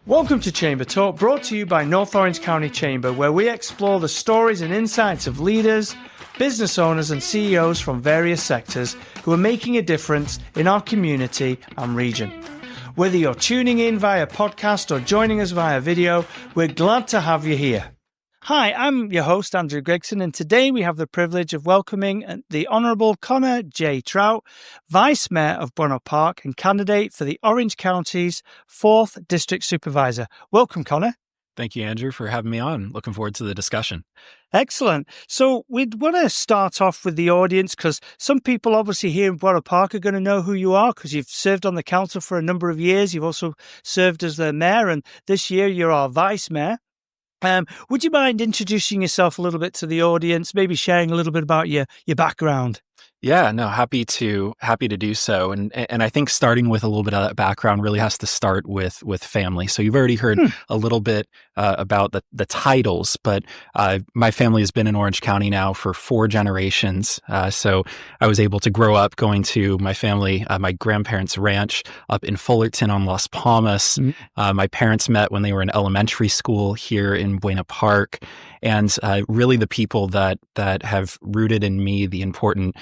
Welcome to ChamberTalk, brought to you by North Orange County Chamber, where we explore the stories and insights of leaders, business owners and CEOs from various sectors who are making a difference in our community and region. Whether you're tuning in via podcast or joining us via video, we're glad to have you here. Hi, I'm your host, Andrew Gregson, and today we have the privilege of welcoming the Honourable Connor J. Traut, Vice Mayor of Buena Park and candidate for the Orange County's 4th District Supervisor. Welcome, Connor. Thank you, Andrew, for having me on. Looking forward to the discussion. Excellent. So we'd want to start off with the audience because some people obviously here in Buena Park are going to know who you are because you've served on the council for a number of years. You've also served as the mayor, and this year you're our vice mayor. Would you mind introducing yourself a little bit to the audience, maybe sharing a little bit about your background? Yeah, no, happy to do so. And I think starting with a little bit of that background really has to start with family. So you've already heard a little bit about the titles, but my family has been in Orange County now for 4 generations. So I was able to grow up going to my grandparents' ranch up in Fullerton on Las Palmas. My parents met when they were in elementary school here in Buena Park. And really the people that have rooted in me the important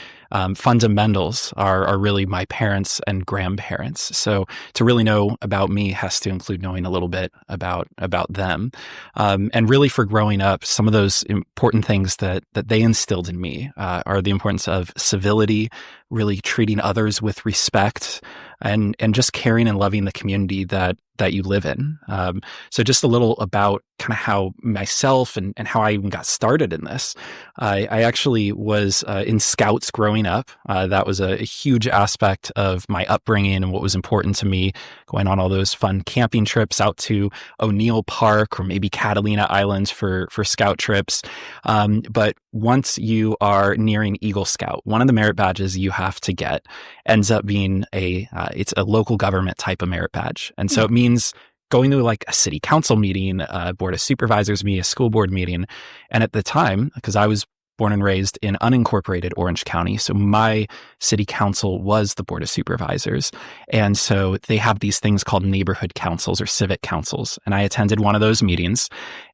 fundamentals are really my parents and grandparents. So to really know about me has to include knowing a little bit about them. And really for growing up, some of those important things that they instilled in me are the importance of civility, really treating others with respect, and just caring and loving the community that you live in. So just a little about kind of how myself and how I even got started in this. I actually was in Scouts growing up. That was a huge aspect of my upbringing and what was important to me, going on all those fun camping trips out to O'Neill Park or maybe Catalina Islands for Scout trips. But once you are nearing Eagle Scout, one of the merit badges you have to get ends up being it's a local government type of merit badge. And so it means going to like a city council meeting, a board of supervisors meeting, a school board meeting. And at the time, because I was born and raised in unincorporated Orange County, so my city council was the board of supervisors. And so they have these things called neighborhood councils or civic councils. And I attended one of those meetings.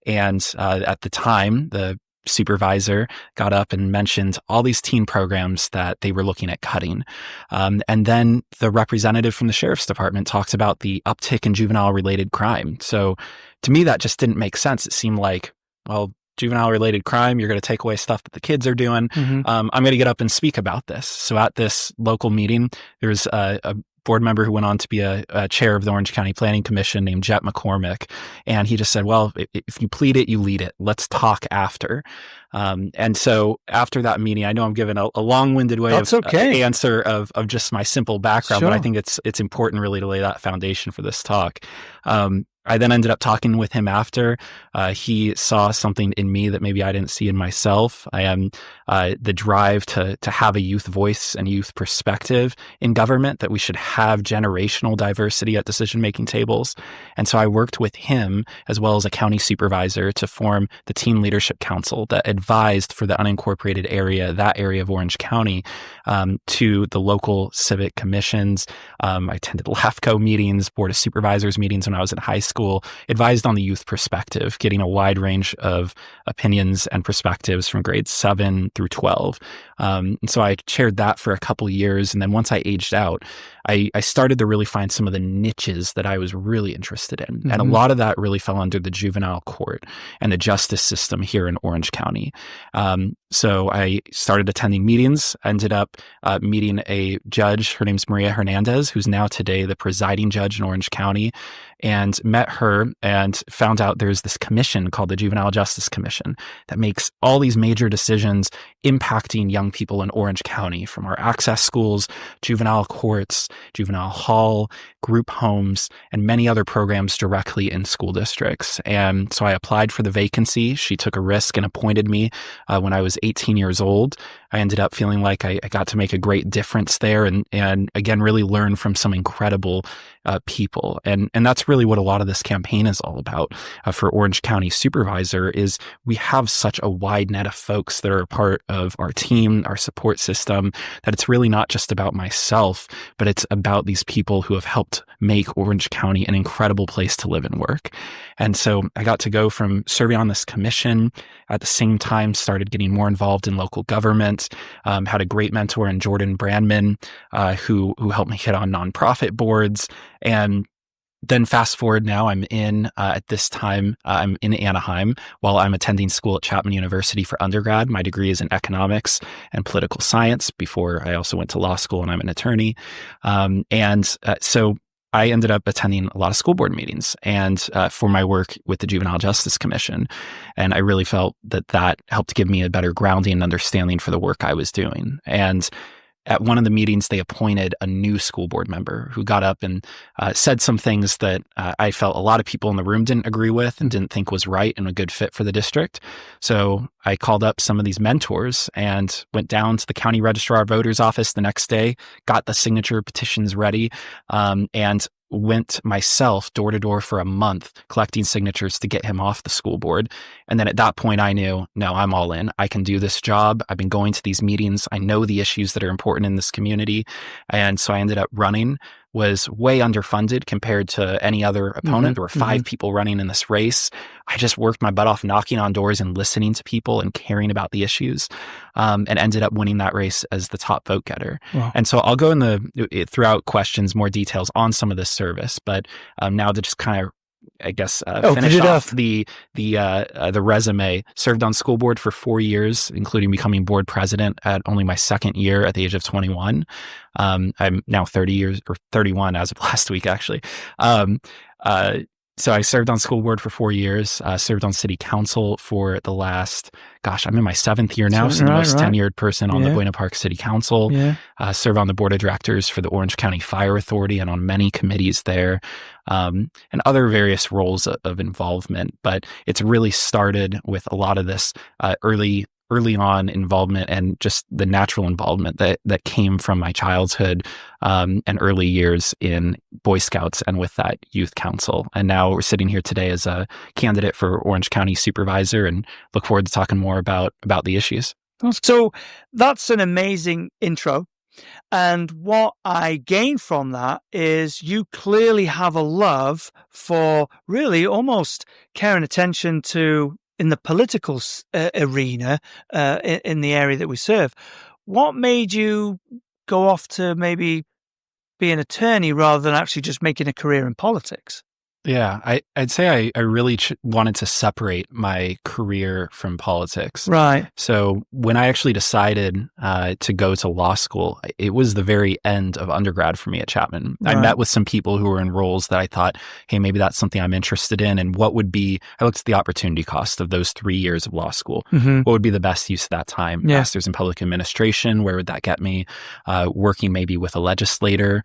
And at the time, the supervisor got up and mentioned all these teen programs that they were looking at cutting. And then the representative from the sheriff's department talks about the uptick in juvenile related crime. So to me, that just didn't make sense. It seemed like, well, juvenile related crime, you're going to take away stuff that the kids are doing. I'm going to get up and speak about this. So at this local meeting, there's a board member who went on to be a chair of the Orange County Planning Commission named Jet McCormick. And he just said, well, if you plead it, you lead it. Let's talk after. And so after that meeting, I know I'm giving a long-winded way answer of just my simple background, but I think it's important really to lay that foundation for this talk. I then ended up talking with him after. He saw something in me that maybe I didn't see in myself. I am the drive to have a youth voice and youth perspective in government, that we should have generational diversity at decision-making tables. And so I worked with him as well as a county supervisor to form the Teen Leadership Council that advised for the unincorporated area, that area of Orange County, to the local civic commissions. I attended LAFCO meetings, board of supervisors meetings when I was in high school, advised on the youth perspective, getting a wide range of opinions and perspectives from grades 7 through 12. And so I chaired that for a couple years. And then once I aged out, I started to really find some of the niches that I was really interested in. And a lot of that really fell under the juvenile court and the justice system here in Orange County. So I started attending meetings, ended up meeting a judge. Her name's Maria Hernandez, who's now today the presiding judge in Orange County, and met her and found out there's this commission called the Juvenile Justice Commission that makes all these major decisions impacting young people in Orange County, from our access schools, juvenile courts, juvenile hall, group homes, and many other programs directly in school districts. And so I applied for the vacancy. She took a risk and appointed me when I was 18 years old. I ended up feeling like I got to make a great difference there, and again, really learn from some incredible people. And that's really what a lot of this campaign is all about for Orange County Supervisor. Is we have such a wide net of folks that are a part of our team, our support system, that it's really not just about myself, but it's about these people who have helped make Orange County an incredible place to live and work. And so I got to go from serving on this commission, at the same time started getting more involved in local government, had a great mentor in Jordan Brandman, who helped me hit on nonprofit boards. And then fast forward now, I'm in, at this time, I'm in Anaheim while I'm attending school at Chapman University for undergrad. My degree is in economics and political science before I also went to law school, and I'm an attorney. So I ended up attending a lot of school board meetings and for my work with the Juvenile Justice Commission. And I really felt that helped give me a better grounding and understanding for the work I was doing. And at one of the meetings, they appointed a new school board member who got up and said some things that I felt a lot of people in the room didn't agree with and didn't think was right and a good fit for the district. So I called up some of these mentors and went down to the county registrar of voters office the next day, got the signature petitions ready, and went myself door to door for a month collecting signatures to get him off the school board. And then at that point, I knew, no, I'm all in. I can do this job. I've been going to these meetings. I know the issues that are important in this community. And so I ended up running, was way underfunded compared to any other opponent. There were 5 people running in this race. I just worked my butt off knocking on doors and listening to people and caring about the issues, and ended up winning that race as the top vote getter. Wow. And so I'll go throughout questions, more details on some of this service, but now to just kind of, I guess, finish off the resume. Served on school board for 4 years, including becoming board president at only my second year at the age of 21. I'm now 31 as of last week, actually. So I served on school board for 4 years, served on city council for the last, I'm in my 7th year now, so the most tenured person on the Buena Park City Council. Served on the board of directors for the Orange County Fire Authority and on many committees there, and other various roles of involvement. But it's really started with a lot of this early on involvement and just the natural involvement that came from my childhood and early years in Boy Scouts and with that youth council. And now we're sitting here today as a candidate for Orange County Supervisor, and look forward to talking more about the issues. So that's an amazing intro. And what I gain from that is you clearly have a love for really almost care and attention to in the political arena, in the area that we serve. What made you go off to maybe be an attorney rather than actually just making a career in politics? Yeah, I'd say I really wanted to separate my career from politics. Right. So when I actually decided to go to law school, it was the very end of undergrad for me at Chapman. Right. I met with some people who were in roles that I thought, hey, maybe that's something I'm interested in. And I looked at the opportunity cost of those 3 years of law school. What would be the best use of that time? Masters in public administration, where would that get me? Working maybe with a legislator,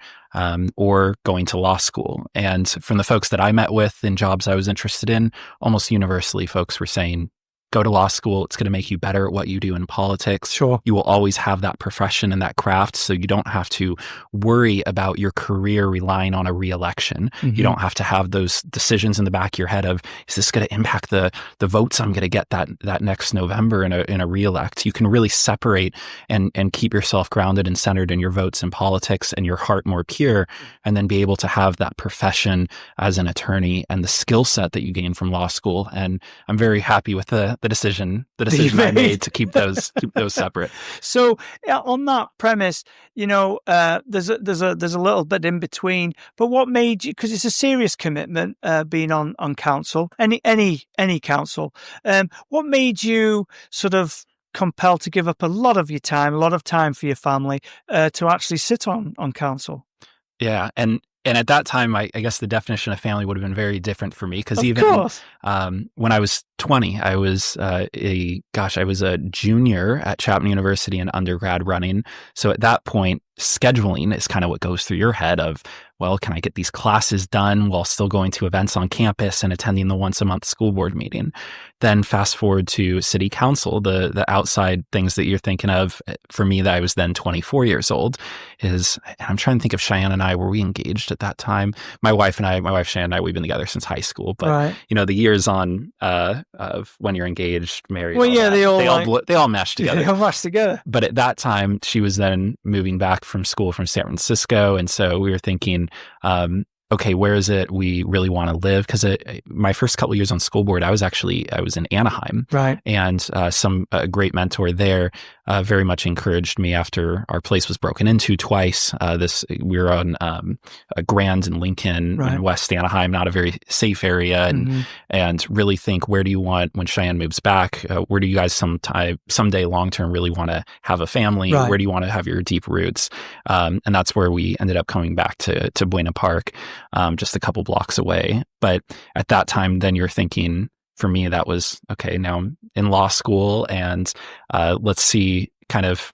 or going to law school. And from the folks that I met with in jobs I was interested in, almost universally folks were saying, go to law school. It's going to make you better at what you do in politics. Sure. You will always have that profession and that craft, so you don't have to worry about your career relying on a re-election. You don't have to have those decisions in the back of your head of, is this going to impact the votes I'm going to get that next November in a re-elect? You can really separate and keep yourself grounded and centered in your votes in politics and your heart more pure, and then be able to have that profession as an attorney and the skill set that you gain from law school. And I'm very happy with the decision I made to keep those separate. So on that premise, there's a little bit in between. But what made you? Because it's a serious commitment, being on council, any council. What made you sort of compelled to give up a lot of time for your family, to actually sit on council? Yeah, and at that time, I guess the definition of family would have been very different for me, because even when I was 20, I was a junior at Chapman University in undergrad running. So at that point, scheduling is kind of what goes through your head of, well, can I get these classes done while still going to events on campus and attending the once a month school board meeting? Then fast forward to city council, the outside things that you're thinking of. For me, that I was then 24 years old, is, I'm trying to think of Cheyenne and I, were we engaged at that time? My wife Cheyenne and I, we've been together since high school, but the years on of when you're engaged, married, they all mesh together. They all mesh together. But at that time, she was then moving back from school from San Francisco, and so we were thinking, okay, where is it we really want to live? Because my first couple of years on school board, I was in Anaheim, right? And a great mentor there very much encouraged me after our place was broken into twice. We were on a Grand and Lincoln in West Anaheim, not a very safe area, and really think, where do you want when Cheyenne moves back? Where do you guys someday long term really want to have a family? Right. Where do you want to have your deep roots? And that's where we ended up coming back to Buena Park. Just a couple blocks away. But at that time, then you're thinking, for me, that was, okay, now I'm in law school, and let's see, kind of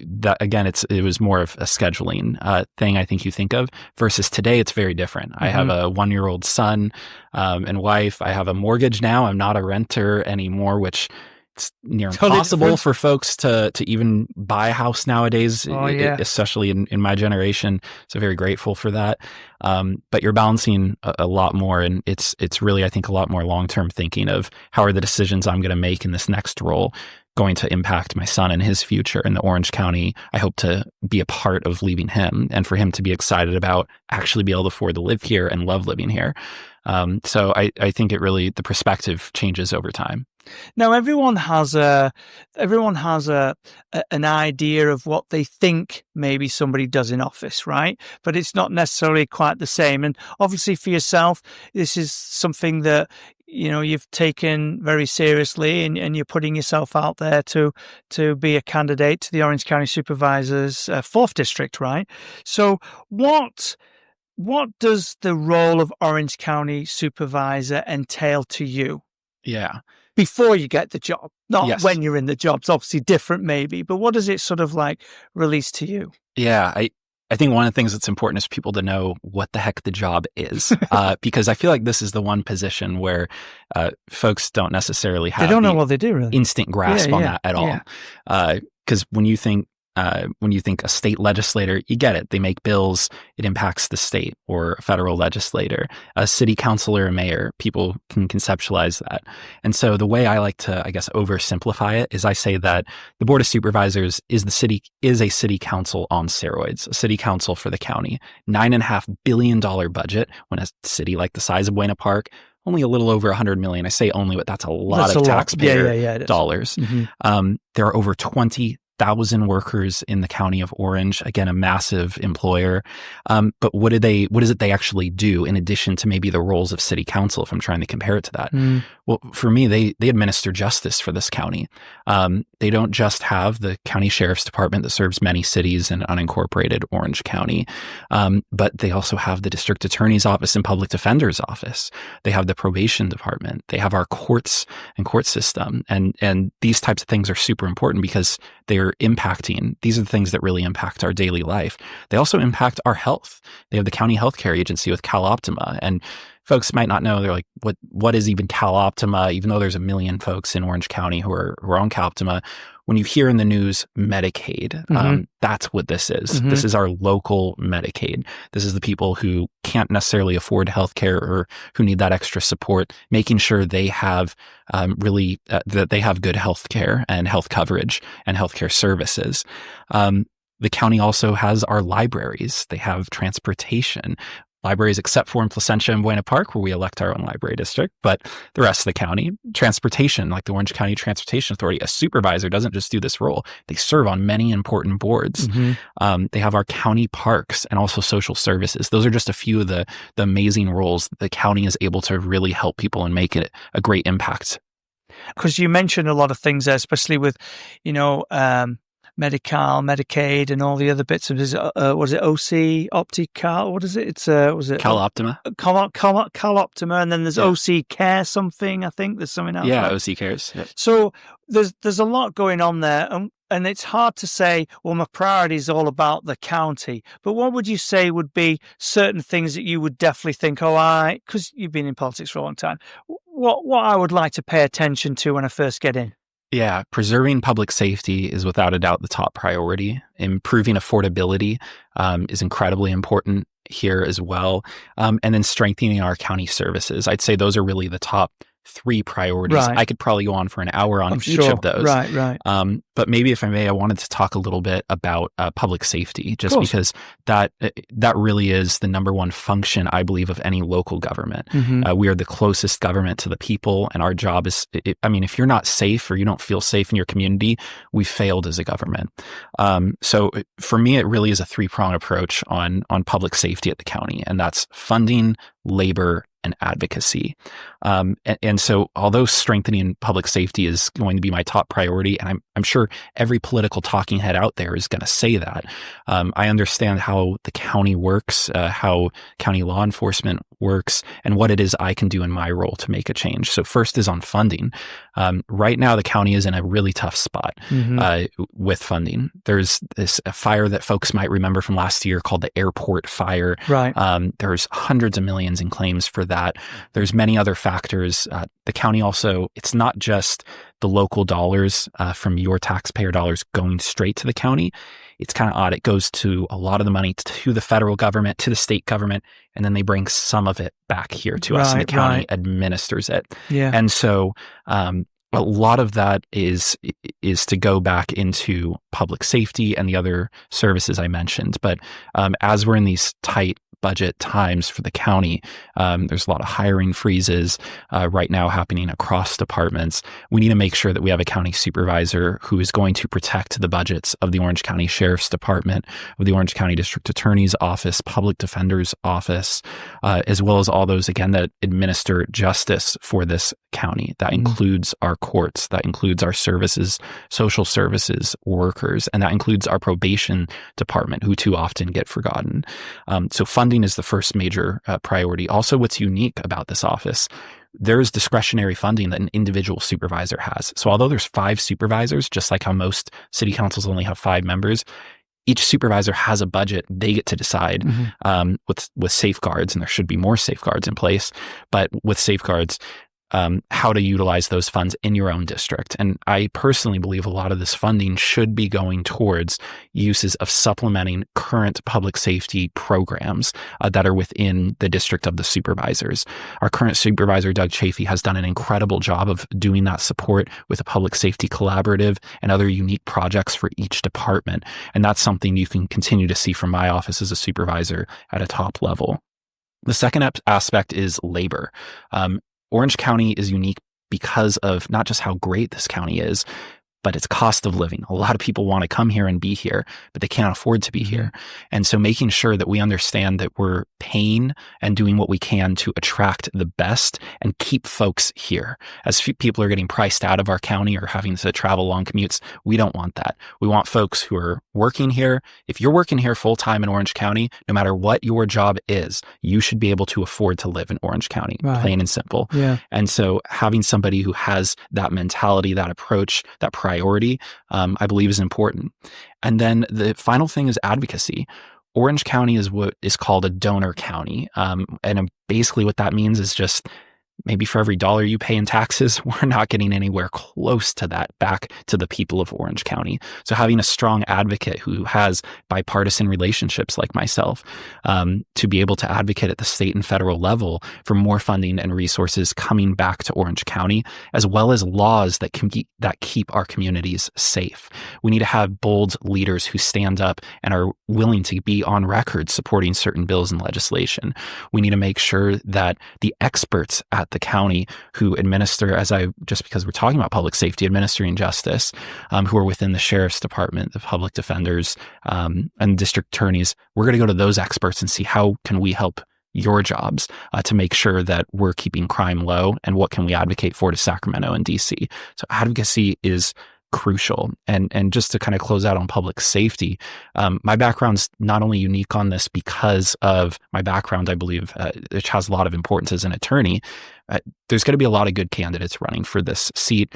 that again, it was more of a scheduling thing, I think you think of, versus today it's very different. I have a 1-year-old son and wife. I have a mortgage now. I'm not a renter anymore, which it's near impossible for folks to even buy a house nowadays, especially in my generation. So very grateful for that. But you're balancing a lot more, and it's really, I think, a lot more long-term thinking of, how are the decisions I'm going to make in this next role going to impact my son and his future in the Orange County I hope to be a part of leaving him, and for him to be excited about actually be able to afford to live here and love living here. So I think the perspective changes over time. Now, everyone has an idea of what they think maybe somebody does in office, right? But it's not necessarily quite the same. And obviously for yourself, this is something that, you've taken very seriously, and you're putting yourself out there to be a candidate to the Orange County Supervisor's 4th District, right? So what does the role of Orange County Supervisor entail to you? Yeah. Before you get the job, not when you're in the job. It's obviously different maybe, but what does it sort of like release to you? Yeah, I think one of the things that's important is for people to know what the heck the job is, because I feel like this is the one position where folks don't necessarily have know what they do, really. Instant grasp on that at all. Because when you think a state legislator, you get it. They make bills. It impacts the state, or a federal legislator, a city councilor, a mayor. People can conceptualize that. And so the way I like to, I guess, oversimplify it is I say that the Board of Supervisors is a city council on steroids, a city council for the county. $9.5 billion budget, when a city like the size of Buena Park, only a little over $100 million. I say only, but that's a lot of taxpayer dollars. There are over 20,000 workers in the county of Orange. Again, a massive employer. But what is it they actually do in addition to maybe the roles of city council, if I'm trying to compare it to that? Well, for me, they administer justice for this county. They don't just have the county sheriff's department that serves many cities in unincorporated Orange County, but they also have the district attorney's office and public defender's office. They have the probation department. They have our courts and court system. And these types of things are super important because these are the things that really impact our daily life. They also impact our health. They have the county healthcare agency with CalOptima, and folks might not know. They're like, what is even CalOptima? Even though there's 1 million folks in Orange County who are on CalOptima, when you hear in the news Medicaid, that's what this is. This is our local Medicaid. This is the people who can't necessarily afford healthcare or who need that extra support, making sure they have that they have good healthcare and health coverage and healthcare services. The county also has our libraries. They have transportation. Libraries, except for in Placentia and Buena Park, where we elect our own library district, but the rest of the county, transportation, like the Orange County Transportation Authority, a supervisor doesn't just do this role. They serve on many important boards. They have our county parks and also social services. Those are just a few of the amazing roles that the county is able to really help people and make it a great impact. Because you mentioned a lot of things there, especially with, Medi-Cal, Medicaid, and all the other bits of his, was it OC, Opti-Cal? What is it? Was it CalOptima? CalOptima, and then there's OC Care something, I think. There's something else. Yeah, right? OC Cares. Yeah. So there's a lot going on there. And And it's hard to say, well, my priority is all about the county. But what would you say would be certain things that you would definitely think, because you've been in politics for a long time, what I would like to pay attention to when I first get in? Yeah, preserving public safety is without a doubt the top priority. Improving affordability is incredibly important here as well. And then strengthening our county services. I'd say those are really the top 3 priorities. Right. I could probably go on for an hour on each sure. of those. Right. But maybe if I may, I wanted to talk a little bit about public safety, just because that really is the number one function, I believe, of any local government. We are the closest government to the people, and our job is, if you're not safe or you don't feel safe in your community, we've failed as a government. So for me, it really is a 3-pronged approach on public safety at the county, and that's funding, labor, and advocacy. And so although strengthening public safety is going to be my top priority, and I'm sure every political talking head out there is going to say that, I understand how the county works, how county law enforcement works, and what it is I can do in my role to make a change. So first is on funding. Right now, the county is in a really tough spot with funding. There's this fire that folks might remember from last year called the airport fire. Right. There's hundreds of millions in claims for that. There's many other factors. The county also, it's not just the local dollars from your taxpayer dollars going straight to the county. It's kind of odd. It goes to a lot of the money to the federal government, to the state government, and then they bring some of it back here to us, and the county administers it. Yeah. And so a lot of that is to go back into public safety and the other services I mentioned. But as we're in these tight budget times for the county, there's a lot of hiring freezes right now happening across departments. We need to make sure that we have a county supervisor who is going to protect the budgets of the Orange County Sheriff's Department, of the Orange County District Attorney's Office, Public Defender's Office, as well as all those, again, that administer justice for this county. That includes our courts, that includes our services, social services workers, and that includes our probation department, who too often get forgotten. So funding is the first major priority. Also, what's unique about this office, there's discretionary funding that an individual supervisor has. So although there's 5 supervisors, just like how most city councils only have 5 members, each supervisor has a budget they get to decide with safeguards, and there should be more safeguards in place, but with safeguards, how to utilize those funds in your own district. And I personally believe a lot of this funding should be going towards uses of supplementing current public safety programs that are within the district of the supervisors. Our current supervisor, Doug Chafee, has done an incredible job of doing that support with a public safety collaborative and other unique projects for each department. And that's something you can continue to see from my office as a supervisor at a top level. The second aspect is labor. Orange County is unique because of not just how great this county is, but its cost of living. A lot of people want to come here and be here, but they can't afford to be here. And so making sure that we understand that we're paying and doing what we can to attract the best and keep folks here. As people are getting priced out of our county or having to travel long commutes, we don't want that. We want folks who are working here. If you're working here full time in Orange County, no matter what your job is, you should be able to afford to live in Orange County, plain and simple. Yeah. And so having somebody who has that mentality, that approach, that priority, I believe is important. And then the final thing is advocacy. Orange County is what is called a donor county. And basically what that means is just maybe for every dollar you pay in taxes, we're not getting anywhere close to that back to the people of Orange County. So having a strong advocate who has bipartisan relationships like myself, to be able to advocate at the state and federal level for more funding and resources coming back to Orange County, as well as laws that keep our communities safe. We need to have bold leaders who stand up and are willing to be on record supporting certain bills and legislation. We need to make sure that the experts at the county who administer, just because we're talking about public safety, administering justice, who are within the sheriff's department, the public defenders, and district attorneys, we're going to go to those experts and see how can we help your jobs to make sure that we're keeping crime low, and what can we advocate for to Sacramento and DC. So advocacy is crucial. And just to kind of close out on public safety, my background's not only unique on this because of my background, I believe, which has a lot of importance as an attorney. There's going to be a lot of good candidates running for this seat.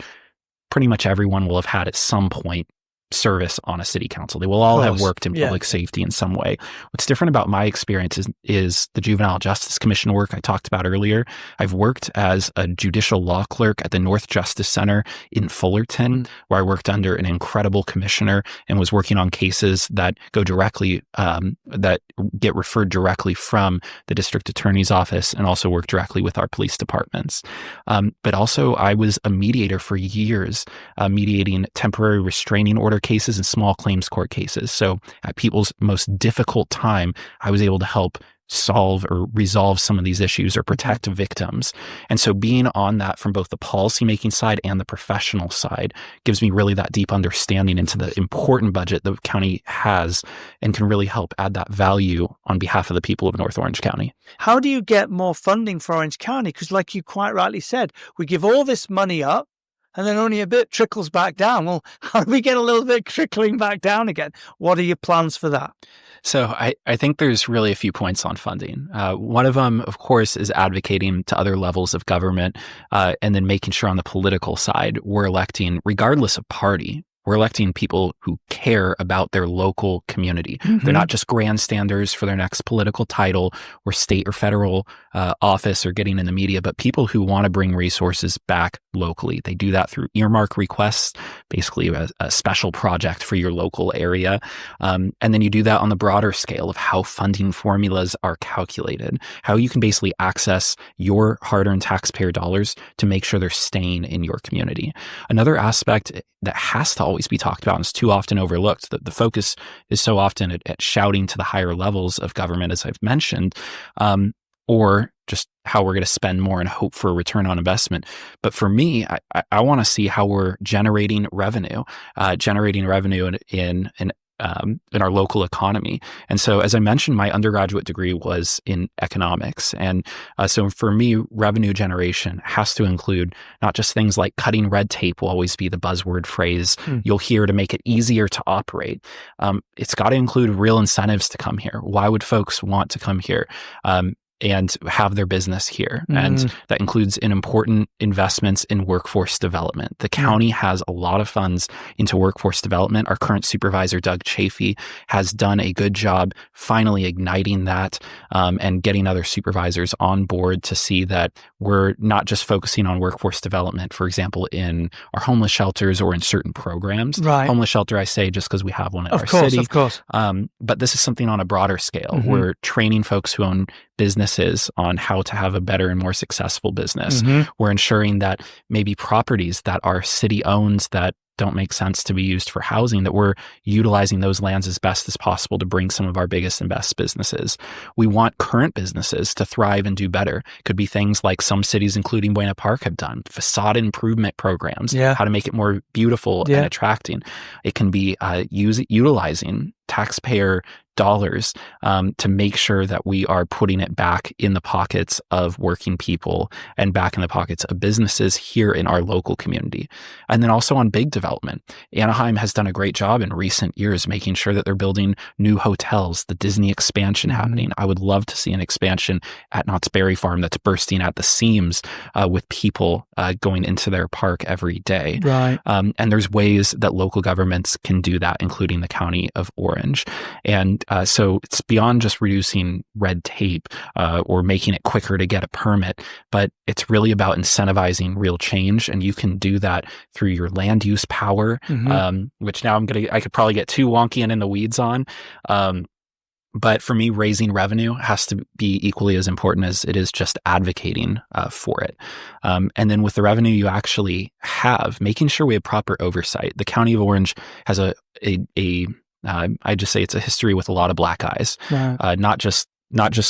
Pretty much everyone will have had at some point service on a city council. They will all have worked in public Yeah. safety in some way. What's different about my experience is the Juvenile Justice Commission work I talked about earlier. I've worked as a judicial law clerk at the North Justice Center in Fullerton, where I worked under an incredible commissioner and was working on cases that go directly, that get referred directly from the district attorney's office, and also work directly with our police departments. But also I was a mediator for years, mediating temporary restraining order cases and small claims court cases. So at people's most difficult time, I was able to help solve or resolve some of these issues or protect victims. And so being on that from both the policymaking side and the professional side gives me really that deep understanding into the important budget the county has and can really help add that value on behalf of the people of North Orange County. How do you get more funding for Orange County? Because like you quite rightly said, we give all this money up and then only a bit trickles back down. Well, how do we get a little bit trickling back down again? What are your plans for that? So I think there's really a few points on funding. One of them, of course, is advocating to other levels of government, and then making sure on the political side, we're electing, regardless of party, we're electing people who care about their local community. They're not just grandstanders for their next political title or state or federal office or getting in the media, but people who want to bring resources back locally. They do that through earmark requests, basically a special project for your local area. And then you do that on the broader scale of how funding formulas are calculated, how you can basically access your hard-earned taxpayer dollars to make sure they're staying in your community. Another aspect that has to always be talked about and is too often overlooked, the focus is so often at shouting to the higher levels of government, as I've mentioned, or just how we're going to spend more and hope for a return on investment. But for me, I want to see how we're generating revenue in our local economy. And so, as I mentioned, my undergraduate degree was in economics. And so for me, revenue generation has to include not just things like cutting red tape will always be the buzzword phrase you'll hear to make it easier to operate. It's got to include real incentives to come here. Why would folks want to come here? And have their business here. And that includes important investments in workforce development. The county has a lot of funds into workforce development. Our current supervisor, Doug Chafee, has done a good job finally igniting that and getting other supervisors on board to see that we're not just focusing on workforce development, for example, in our homeless shelters or in certain programs. Right. Homeless shelter, I say, just because we have one in our city. Of course. But this is something on a broader scale. We're training folks who own businesses on how to have a better and more successful business. We're ensuring that maybe properties that our city owns that don't make sense to be used for housing, that we're utilizing those lands as best as possible to bring some of our biggest and best businesses. We want current businesses to thrive and do better. Could be things like some cities, including Buena Park, have done, facade improvement programs, how to make it more beautiful and attracting. It can be utilizing taxpayer dollars to make sure that we are putting it back in the pockets of working people and back in the pockets of businesses here in our local community. And then also on big development. Anaheim has done a great job in recent years making sure that they're building new hotels, the Disney expansion happening. I would love to see an expansion at Knott's Berry Farm that's bursting at the seams with people going into their park every day. Right. And there's ways that local governments can do that, including the County of Orange. And so it's beyond just reducing red tape or making it quicker to get a permit, but it's really about incentivizing real change. And you can do that through your land use power, which now I could probably get too wonky and in the weeds on. But for me, raising revenue has to be equally as important as it is just advocating for it. And then with the revenue you actually have, making sure we have proper oversight. The County of Orange has I just say it's a history with a lot of black eyes, not just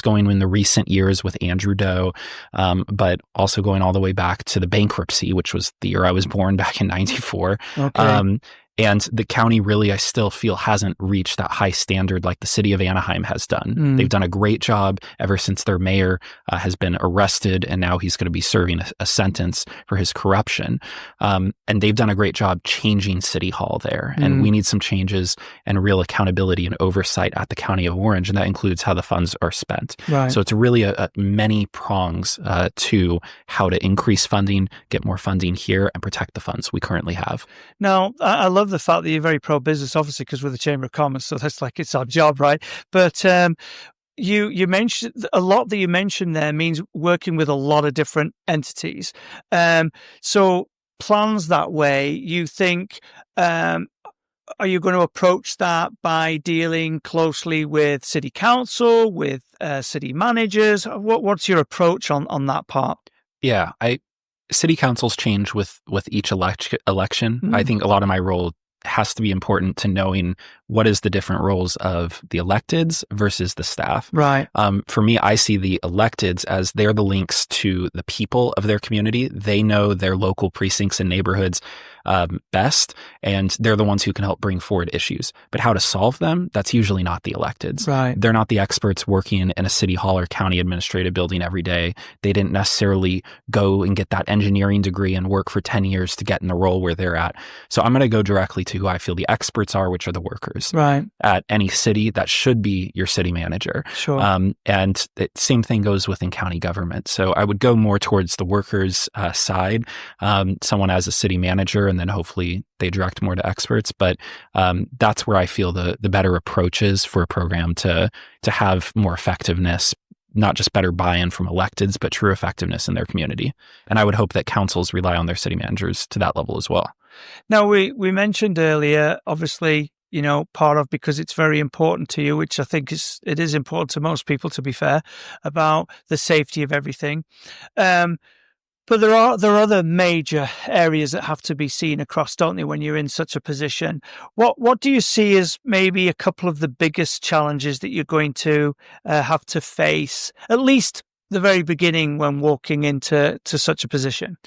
going in the recent years with Andrew Doe, but also going all the way back to the bankruptcy, which was the year I was born back in 94. Okay. And the county really, I still feel, hasn't reached that high standard like the city of Anaheim has done. They've done a great job ever since their mayor has been arrested, and now he's going to be serving a sentence for his corruption. And they've done a great job changing City Hall there. And we need some changes and real accountability and oversight at the County of Orange, and that includes how the funds are spent. Right. So it's really a many prongs to how to increase funding, get more funding here, and protect the funds we currently have. Now, I love love the fact that you're very pro-business, obviously, because we're the Chamber of Commerce, so that's like it's our job, right? But you mentioned a lot that you mentioned there means working with a lot of different entities. So plans that way, you think, are you going to approach that by dealing closely with city council, with city managers? What's your approach on that part? Yeah, city councils change with each election. I think a lot of my role has to be important to knowing what is the different roles of the electeds versus the staff. Right. For me, I see the electeds as they're the links to the people of their community. They know their local precincts and neighborhoods best, and they're the ones who can help bring forward issues. But how to solve them, that's usually not the electeds. Right. They're not the experts working in a city hall or county administrative building every day. They didn't necessarily go and get that engineering degree and work for 10 years to get in the role where they're at. So I'm going to go directly to who I feel the experts are, which are the workers. Right. At any city, that should be your city manager. Sure. And the same thing goes within county government. So I would go more towards the workers' side, someone as a city manager, and then hopefully they direct more to experts. But that's where I feel the better approach is for a program to have more effectiveness, not just better buy-in from electeds, but true effectiveness in their community. And I would hope that councils rely on their city managers to that level as well. Now, we mentioned earlier, obviously, part of because it's very important to you, which I think it is important to most people, to be fair, about the safety of everything. But there are other major areas that have to be seen across, don't they, when you're in such a position? What do you see as maybe a couple of the biggest challenges that you're going to have to face, at least the very beginning when walking into such a position?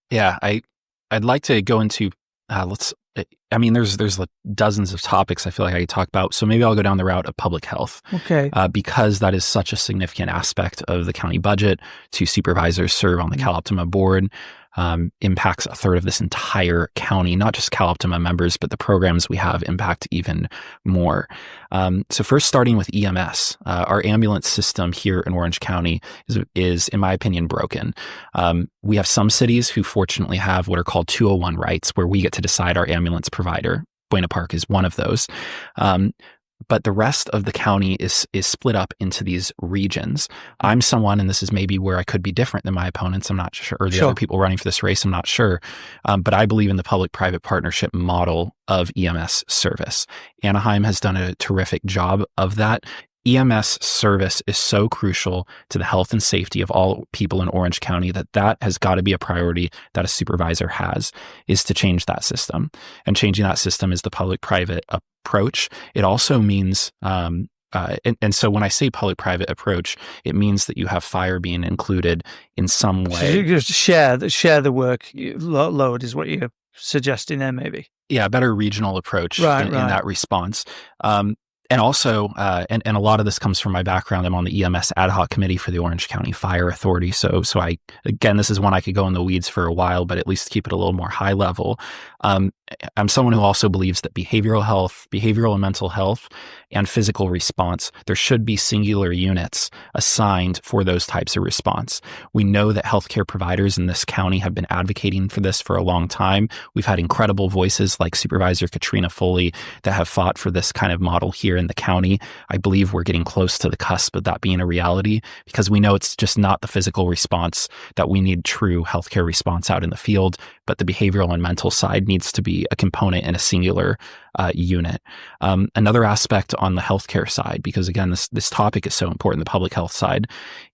Yeah, I'd like to go into there's like dozens of topics I feel like I could talk about. So maybe I'll go down the route of public health. Okay. Because that is such a significant aspect of the county budget. Two supervisors serve on the Cal Optima board. Impacts a third of this entire county, not just Cal Optima members, but the programs we have impact even more. So first, starting with EMS, our ambulance system here in Orange County is, in my opinion, broken. We have some cities who fortunately have what are called 201 rights, where we get to decide our ambulance provider. Buena Park is one of those. But the rest of the county is split up into these regions. I'm someone, and this is maybe where I could be different than my opponents, I'm not sure, or the other people running for this race, I'm not sure. But I believe in the public-private partnership model of EMS service. Anaheim has done a terrific job of that. EMS service is so crucial to the health and safety of all people in Orange County that has got to be a priority that a supervisor has, is to change that system. And changing that system is the public-private approach. It also means, and so when I say public-private approach, it means that you have fire being included in some way. So you just share the work load is what you're suggesting there, maybe. Yeah, a better regional approach in that response. And also, and a lot of this comes from my background. I'm on the EMS ad hoc committee for the Orange County Fire Authority. So this is one I could go in the weeds for a while, but at least keep it a little more high level. I'm someone who also believes that behavioral and mental health and physical response, there should be singular units assigned for those types of response. We know that healthcare providers in this county have been advocating for this for a long time. We've had incredible voices like Supervisor Katrina Foley that have fought for this kind of model here in the county. I believe we're getting close to the cusp of that being a reality, because we know it's just not the physical response that we need true healthcare response out in the field, but the behavioral and mental side needs to be a component in a singular unit. Another aspect on the healthcare side, because again, this topic is so important, the public health side,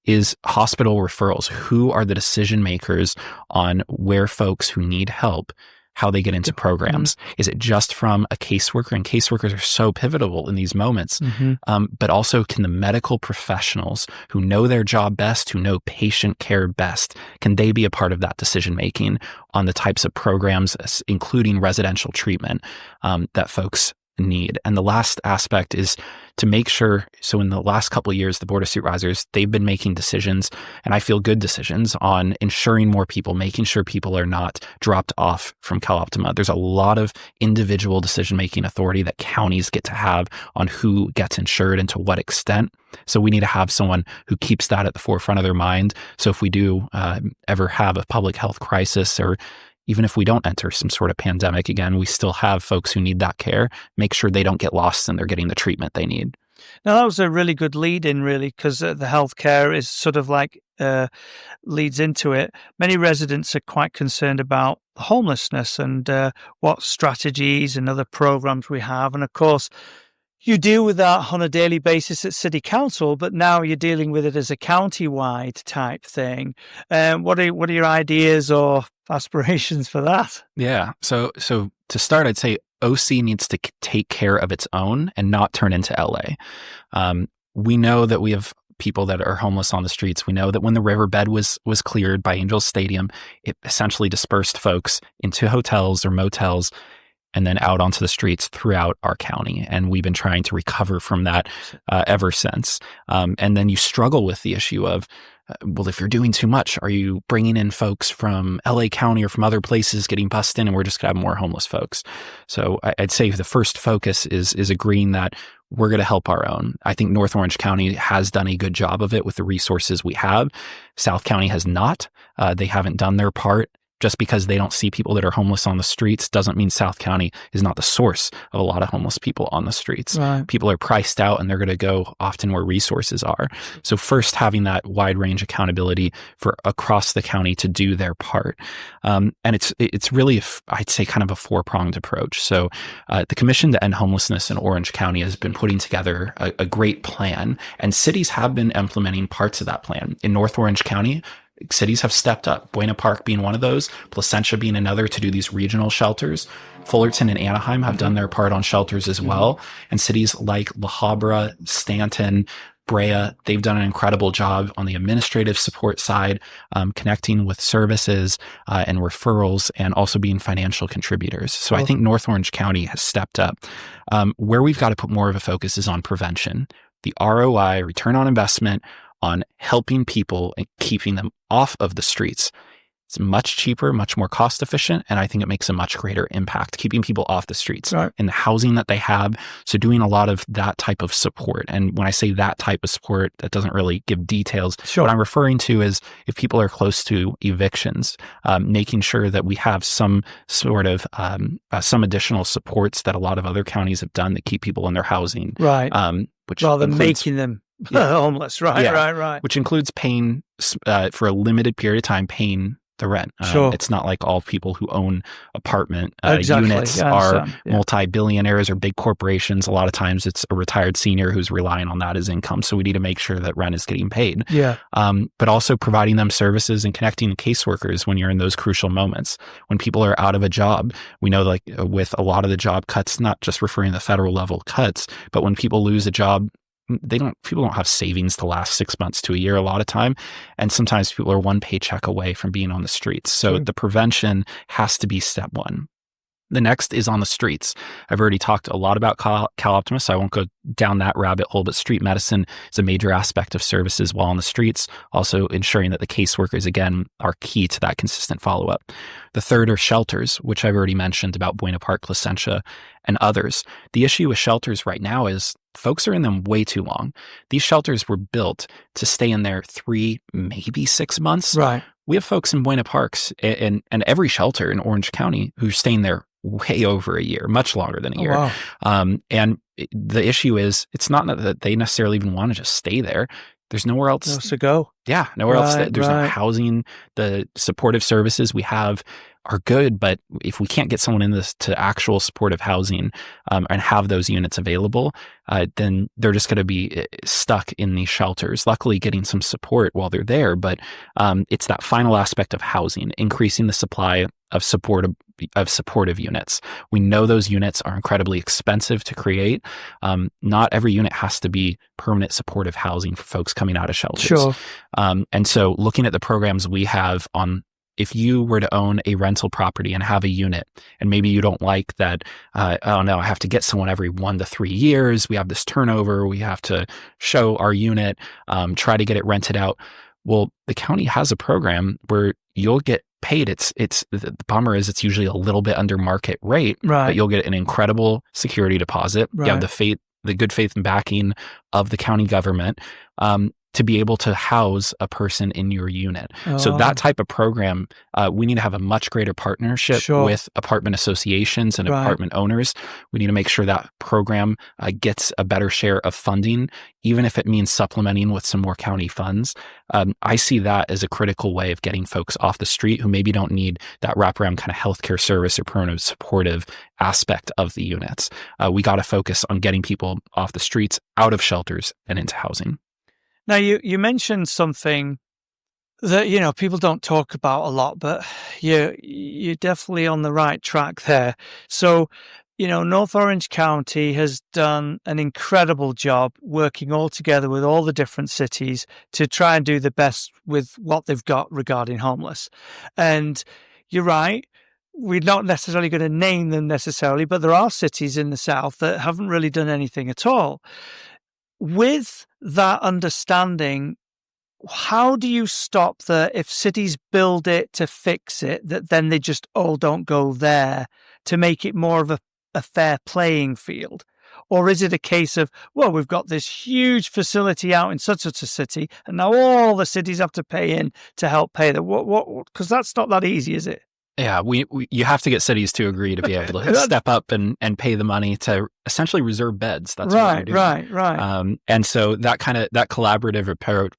is hospital referrals. Who are the decision makers on where folks who need help, how they get into programs? Is it just from a caseworker? And caseworkers are so pivotal in these moments. But also, can the medical professionals who know their job best, who know patient care best, can they be a part of that decision making on the types of programs, including residential treatment, that folks need? And the last aspect is to make sure, so in the last couple of years, the Board of Supervisors, they've been making decisions, and I feel good decisions, on ensuring more people, making sure people are not dropped off from Cal Optima. There's a lot of individual decision-making authority that counties get to have on who gets insured and to what extent. So we need to have someone who keeps that at the forefront of their mind. So if we do ever have a public health crisis, or even if we don't enter some sort of pandemic again, we still have folks who need that care. Make sure they don't get lost and they're getting the treatment they need. Now, that was a really good lead in, really, because the healthcare is sort of like leads into it. Many residents are quite concerned about homelessness and what strategies and other programs we have. And of course, you deal with that on a daily basis at City Council, but now you're dealing with it as a county-wide type thing. What are your ideas or aspirations for that? Yeah. So to start, I'd say OC needs to take care of its own and not turn into LA. We know that we have people that are homeless on the streets. We know that when the riverbed was cleared by Angels Stadium, it essentially dispersed folks into hotels or motels and then out onto the streets throughout our county. And we've been trying to recover from that ever since. And then you struggle with the issue of, well, if you're doing too much, are you bringing in folks from LA County or from other places getting bussed in, and we're just going to have more homeless folks? So I'd say the first focus is agreeing that we're going to help our own. I think North Orange County has done a good job of it with the resources we have. South County has not. They haven't done their part. Just because they don't see people that are homeless on the streets doesn't mean South County is not the source of a lot of homeless people on the streets. Right. People are priced out and they're going to go often where resources are. So first, having that wide range accountability for across the county to do their part. And it's really, I'd say, kind of a four-pronged approach. So the Commission to End Homelessness in Orange County has been putting together a great plan, and cities have been implementing parts of that plan. In North Orange County, cities have stepped up, Buena Park being one of those, Placentia being another, to do these regional shelters. Fullerton and Anaheim have done their part on shelters as well. And cities like La Habra, Stanton, Brea, they've done an incredible job on the administrative support side, connecting with services and referrals, and also being financial contributors. So I think North Orange County has stepped up. Where we've got to put more of a focus is on prevention. The ROI, return on investment, on helping people and keeping them off of the streets. It's much cheaper, much more cost efficient, and I think it makes a much greater impact, keeping people off the streets in the housing that they have. So doing a lot of that type of support. And when I say that type of support, that doesn't really give details. Sure. What I'm referring to is if people are close to evictions, making sure that we have some sort of some additional supports that a lot of other counties have done that keep people in their housing. Right. Which rather than making them homeless. Right. Which includes paying for a limited period of time, paying the rent. Sure. It's not like all people who own apartment exactly. units are multi-billionaires or big corporations. A lot of times it's a retired senior who's relying on that as income. So we need to make sure that rent is getting paid. Yeah. But also providing them services and connecting the caseworkers when you're in those crucial moments. When people are out of a job, we know, like with a lot of the job cuts, not just referring to the federal level cuts, but when people lose a job, people don't have savings to last 6 months to a year a lot of time. And sometimes people are one paycheck away from being on the streets. So the prevention has to be step one. The next is on the streets. I've already talked a lot about CalOptimus, so I won't go down that rabbit hole, but street medicine is a major aspect of services while on the streets, also ensuring that the caseworkers, again, are key to that consistent follow-up. The third are shelters, which I've already mentioned about Buena Park, Placentia, and others. The issue with shelters right now is folks are in them way too long. These shelters were built to stay in there 3, maybe 6 months. Right. We have folks in Buena Parks and every shelter in Orange County who's staying there way over a year, much longer than a year. Wow. And the issue is, it's not that they necessarily even want to just stay there. There's nowhere else to go. Yeah, nowhere else. There's no housing. The supportive services we have are good, but if we can't get someone in this to actual supportive housing and have those units available, then they're just going to be stuck in these shelters. Luckily, getting some support while they're there, but it's that final aspect of housing, increasing the supply of supportive units. We know those units are incredibly expensive to create. Not every unit has to be permanent supportive housing for folks coming out of shelters. Sure. And so looking at the programs we have on, if you were to own a rental property and have a unit, and maybe you don't like that, oh no, I have to get someone every 1 to 3 years. We have this turnover. We have to show our unit, try to get it rented out. Well, the county has a program where you'll get paid. It's the bummer is it's usually a little bit under market rate, but you'll get an incredible security deposit. You have the good faith and backing of the county government. to be able to house a person in your unit. So that type of program, we need to have a much greater partnership with apartment associations and apartment owners. We need to make sure that program gets a better share of funding, even if it means supplementing with some more county funds. I see that as a critical way of getting folks off the street who maybe don't need that wraparound kind of healthcare service or permanent supportive aspect of the units. We got to focus on getting people off the streets, out of shelters, and into housing. Now, you mentioned something that, people don't talk about a lot, but you're definitely on the right track there. So, North Orange County has done an incredible job working all together with all the different cities to try and do the best with what they've got regarding homeless. And you're right. We're not necessarily going to name them necessarily, but there are cities in the South that haven't really done anything at all. With that understanding, how do you stop if cities build it to fix it, that then they just all don't go there to make it more of a fair playing field? Or is it a case of, well, we've got this huge facility out in such a city, and now all the cities have to pay in to help pay the what? Because that's not that easy, is it? Yeah, you have to get cities to agree to be able to step up and pay the money to essentially reserve beds. That's what you're doing. Right. And so that collaborative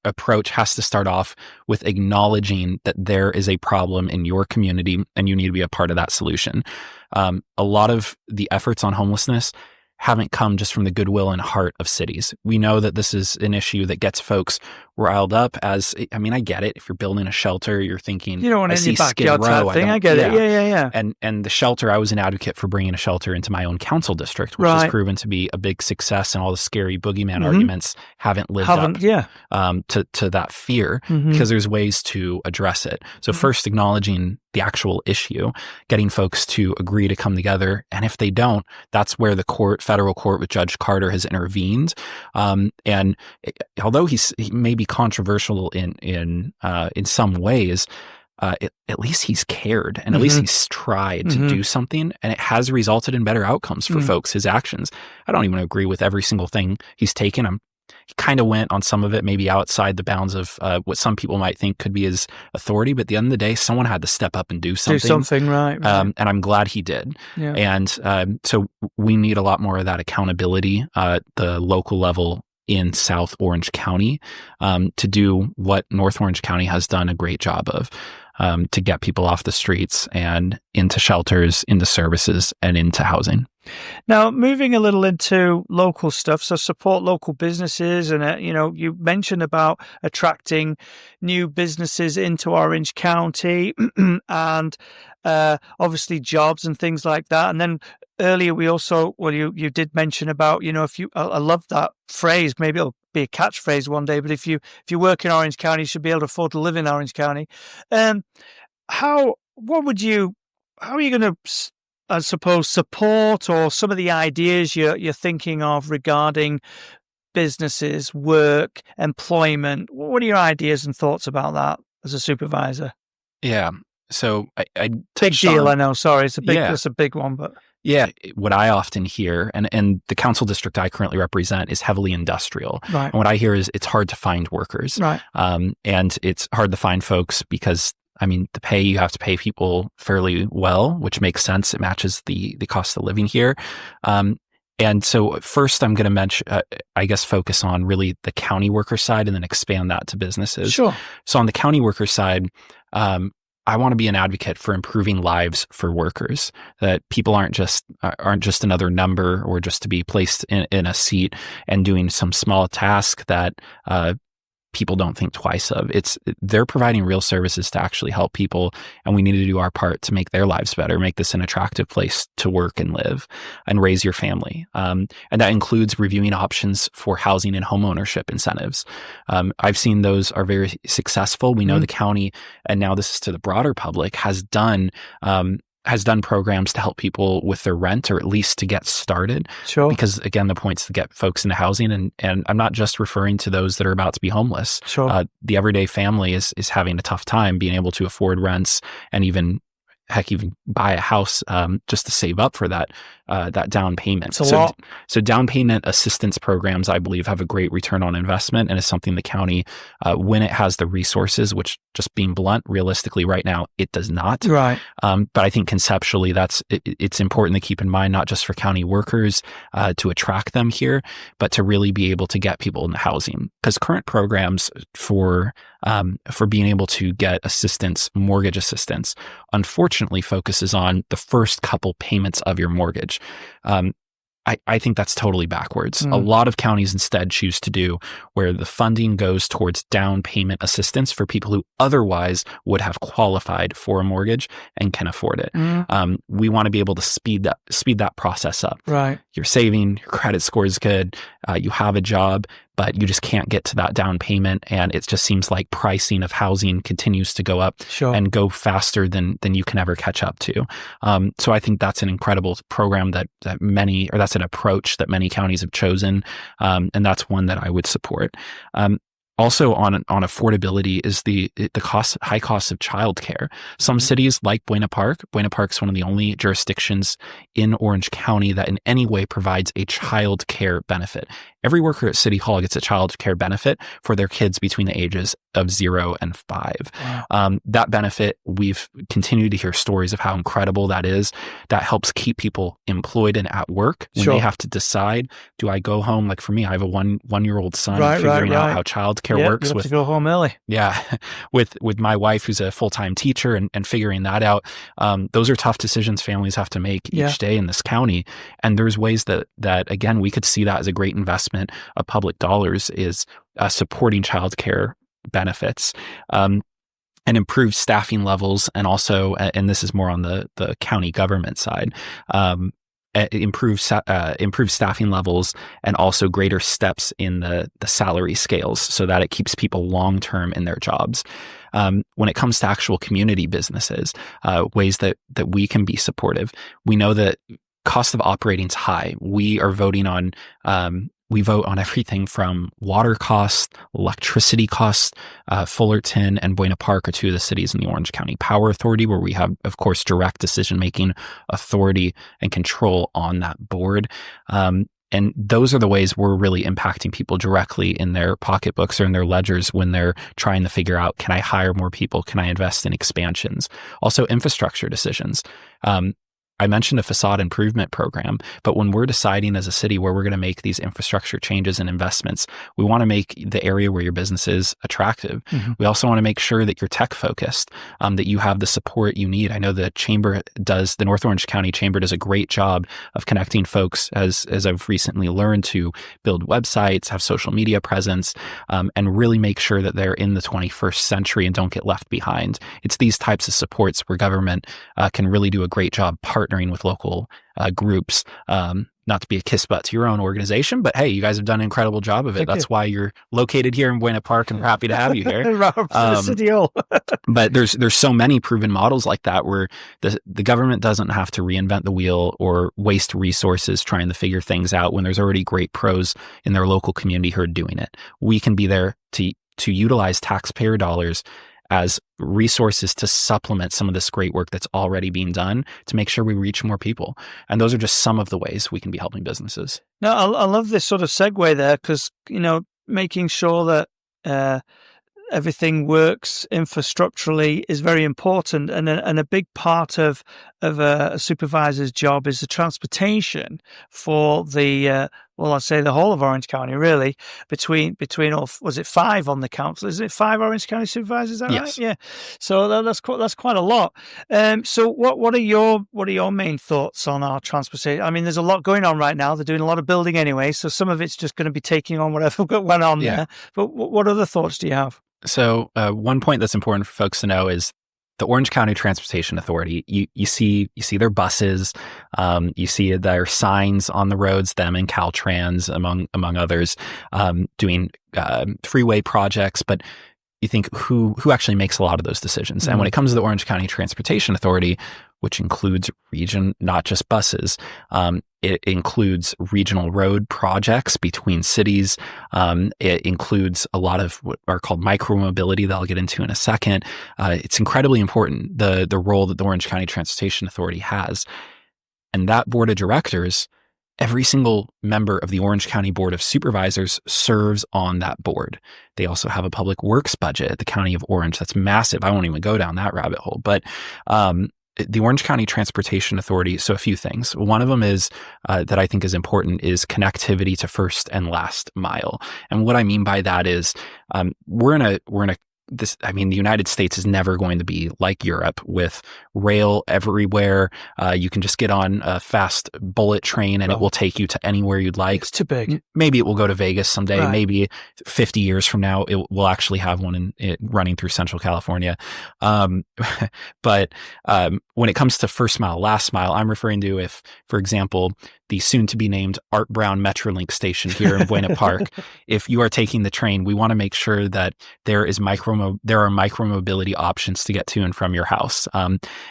approach has to start off with acknowledging that there is a problem in your community and you need to be a part of that solution. A lot of the efforts on homelessness haven't come just from the goodwill and heart of cities. We know that this is an issue that gets folks riled up I get it. If you're building a shelter, you're thinking, you don't want any backyard type thing. I get it. Yeah. And the shelter, I was an advocate for bringing a shelter into my own council district, which has proven to be a big success, and all the scary boogeyman arguments haven't lived up to that fear, because there's ways to address it. So first, acknowledging the actual issue, getting folks to agree to come together. And if they don't, that's where the federal court with Judge Carter has intervened. And although he may be controversial in some ways, at least he's cared, and at least he's tried to do something, and it has resulted in better outcomes for folks, his actions. I don't even agree with every single thing he's taken. He kind of went on some of it maybe outside the bounds of what some people might think could be his authority, but at the end of the day, someone had to step up and do something. Right. And I'm glad he did. Yeah. And so we need a lot more of that accountability at the local level in South Orange County to do what North Orange County has done a great job of, to get people off the streets and into shelters, into services, and into housing. Now, moving a little into local stuff, so support local businesses, and you mentioned about attracting new businesses into Orange County, and obviously jobs and things like that. And then earlier we also, you did mention about, I love that phrase. Maybe it'll be a catchphrase one day, but if you work in Orange County, you should be able to afford to live in Orange County. How are you going to, I suppose, support, or some of the ideas you're thinking of regarding businesses, work, employment? What are your ideas and thoughts about that as a supervisor? Yeah. So I big deal. I know. Sorry, it's a big one, but yeah, what I often hear, and the council district I currently represent is heavily industrial. Right. And what I hear is it's hard to find workers. Right. And it's hard to find folks because, you have to pay people fairly well, which makes sense. It matches the cost of living here. And so first I'm going to mention, focus on really the county worker side and then expand that to businesses. Sure. So on the county worker side, I want to be an advocate for improving lives for workers, that people aren't just another number or just to be placed in a seat and doing some small task that people don't think twice of. They're providing real services to actually help people, and we need to do our part to make their lives better, make this an attractive place to work and live and raise your family. And that includes reviewing options for housing and home ownership incentives. I've seen those are very successful. We know the county, and now this is to the broader public, has done programs to help people with their rent, or at least to get started. Sure. Because again, the point's to get folks into housing, and I'm not just referring to those that are about to be homeless. Sure. The everyday family is having a tough time being able to afford rents and even buy a house just to save up for that that down payment. It's a lot. So down payment assistance programs, I believe, have a great return on investment and is something the county, when it has the resources, which, just being blunt, realistically right now, it does not. Right. But I think conceptually it's important to keep in mind, not just for county workers to attract them here, but to really be able to get people in housing. Because current programs for being able to get assistance, mortgage assistance, unfortunately focuses on the first couple payments of your mortgage. I think that's totally backwards. A lot of counties instead choose to do where the funding goes towards down payment assistance for people who otherwise would have qualified for a mortgage and can afford it. We want to be able to speed that process up. Right. You're saving, your credit score is good, you have a job, but you just can't get to that down payment. And it just seems like pricing of housing continues to go up and go faster than you can ever catch up to. So I think that's an incredible program that's an approach that many counties have chosen. And that's one that I would support. Also on affordability is the high cost of childcare. Some cities like Buena Park's one of the only jurisdictions in Orange County that in any way provides a child care benefit. Every worker at City Hall gets a child care benefit for their kids between the ages of 0 and 5. Wow. That benefit, we've continued to hear stories of how incredible that is. That helps keep people employed and at work when they have to decide, do I go home? Like for me, I have a one-year-old son, figuring out how child care works. You have to go home early. Yeah. with my wife, who's a full-time teacher, and figuring that out. Those are tough decisions families have to make each day in this county. And there's ways that again, we could see that as a great investment of public dollars is supporting childcare benefits, and improved staffing levels. And also, and this is more on the county government side, improve staffing levels and also greater steps in the salary scales so that it keeps people long-term in their jobs. When it comes to actual community businesses, ways that we can be supportive, we know that cost of operating is high. We are voting on, we vote on everything from water costs, electricity costs. Fullerton and Buena Park are two of the cities in the Orange County Power Authority, where we have, of course, direct decision-making authority and control on that board. And those are the ways we're really impacting people directly in their pocketbooks or in their ledgers when they're trying to figure out, can I hire more people? Can I invest in expansions? Also, infrastructure decisions. I mentioned a facade improvement program, but when we're deciding as a city where we're going to make these infrastructure changes and investments, we want to make the area where your business is attractive. Mm-hmm. We also want to make sure that you're tech focused, that you have the support you need. I know the the North Orange County Chamber does a great job of connecting folks, as I've recently learned, to build websites, have social media presence, and really make sure that they're in the 21st century and don't get left behind. It's these types of supports where government can really do a great job partnering with local groups, not to be a kiss butt to your own organization, but hey, you guys have done an incredible job of it. That's why you're located here in Buena Park, and we're happy to have you here. But there's so many proven models like that where the government doesn't have to reinvent the wheel or waste resources trying to figure things out when there's already great pros in their local community who are doing it. We can be there to utilize taxpayer dollars as resources to supplement some of this great work that's already being done to make sure we reach more people. And those are just some of the ways we can be helping businesses. No, I love this sort of segue there because, making sure that everything works infrastructurally is very important. And a big part of a supervisor's job is the transportation for the I'd say the whole of Orange County, really, between was it 5 on the council? Is it 5 Orange County supervisors? Is that right? Yeah. So that's quite a lot. So what are your main thoughts on our transportation? I mean, there's a lot going on right now. They're doing a lot of building anyway, so some of it's just going to be taking on whatever went on there. But what other thoughts do you have? So one point that's important for folks to know is the Orange County Transportation Authority, you see their buses, you see their signs on the roads, them and Caltrans, among others, doing freeway projects. But you think who actually makes a lot of those decisions? Mm-hmm. And when it comes to the Orange County Transportation Authority, which includes not just buses, it includes regional road projects between cities. It includes a lot of what are called micromobility that I'll get into in a second. It's incredibly important, the role that the Orange County Transportation Authority has. And that board of directors, every single member of the Orange County Board of Supervisors serves on that board. They also have a public works budget at the County of Orange. That's massive. I won't even go down that rabbit hole. But the Orange County Transportation Authority, so a few things. One of them is that I think is important is connectivity to first and last mile. And what I mean by that is the United States is never going to be like Europe with rail everywhere. You can just get on a fast bullet train and it will take you to anywhere you'd like. It's too big. Maybe it will go to Vegas someday. Right. Maybe 50 years from now, it will actually have one running through Central California. But when it comes to first mile, last mile, I'm referring to if, for example, the soon-to-be named Art Brown Metrolink station here in Buena Park. If you are taking the train, we want to make sure that there are micromobility options to get to and from your house.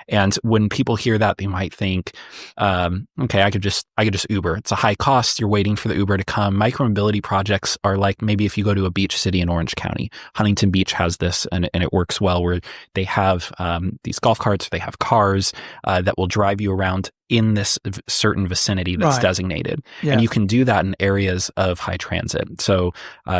And when people hear that, they might think, okay, I could just Uber. It's a high cost. You're waiting for the Uber to come. Micromobility projects are like maybe if you go to a beach city in Orange County. Huntington Beach has this, and it works well, where they have these golf carts. They have cars that will drive you around in this certain vicinity that's designated. Yeah. And you can do that in areas of high transit. So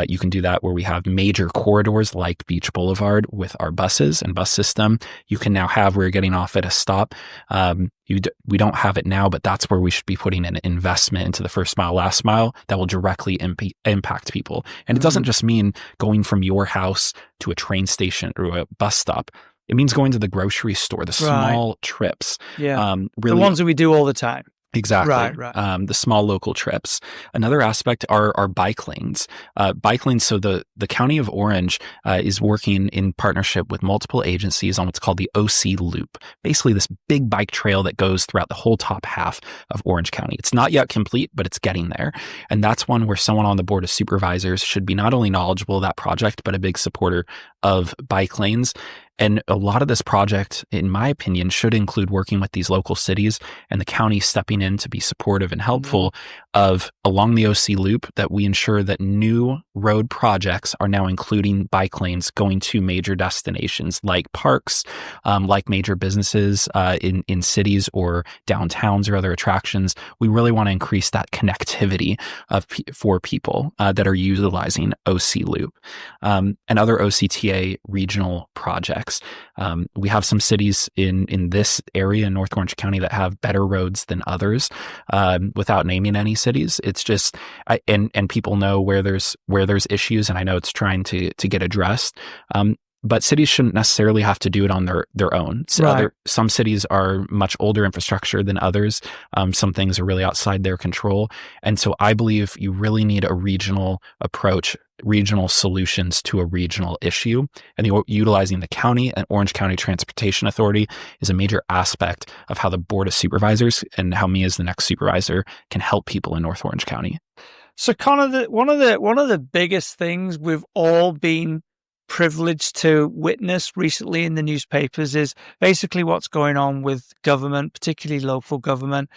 you can do that where we have major corridors like Beach Boulevard with our buses and bus system. You can now have where you're getting off at a stop. We don't have it now, but that's where we should be putting an investment into the first mile, last mile that will directly impact people. And it doesn't just mean going from your house to a train station or a bus stop. It means going to the grocery store, the small trips. Yeah. Really, the ones that we do all the time. Exactly. Right. The small local trips. Another aspect are bike lanes. Bike lanes. So the County of Orange is working in partnership with multiple agencies on what's called the OC Loop. Basically, this big bike trail that goes throughout the whole top half of Orange County. It's not yet complete, but it's getting there. And that's one where someone on the Board of Supervisors should be not only knowledgeable of that project, but a big supporter of bike lanes. And a lot of this project, in my opinion, should include working with these local cities and the county stepping in to be supportive and helpful of along the OC Loop, that we ensure that new road projects are now including bike lanes going to major destinations like parks, like major businesses in cities or downtowns or other attractions. We really want to increase that connectivity for people that are utilizing OC Loop and other OCTA regional projects. We have some cities in this area in North Orange County that have better roads than others, without naming any cities. It's just, and people know where there's issues, and I know it's trying to get addressed. But cities shouldn't necessarily have to do it on their own. So some cities are much older infrastructure than others. Some things are really outside their control. And so I believe you really need a regional approach, regional solutions to a regional issue. And utilizing the county and Orange County Transportation Authority is a major aspect of how the Board of Supervisors and how me as the next supervisor can help people in North Orange County. So Connor, one of the biggest things we've all been privileged to witness recently in the newspapers is basically what's going on with government, particularly local government.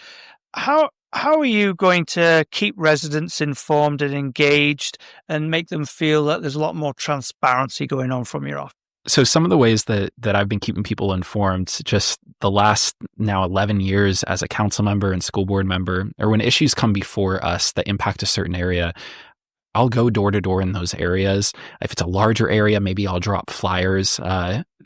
How are you going to keep residents informed and engaged and make them feel that there's a lot more transparency going on from your office? So some of the ways that I've been keeping people informed just the last now 11 years as a council member and school board member, or when issues come before us that impact a certain area, I'll go door to door in those areas. If it's a larger area, maybe I'll drop flyers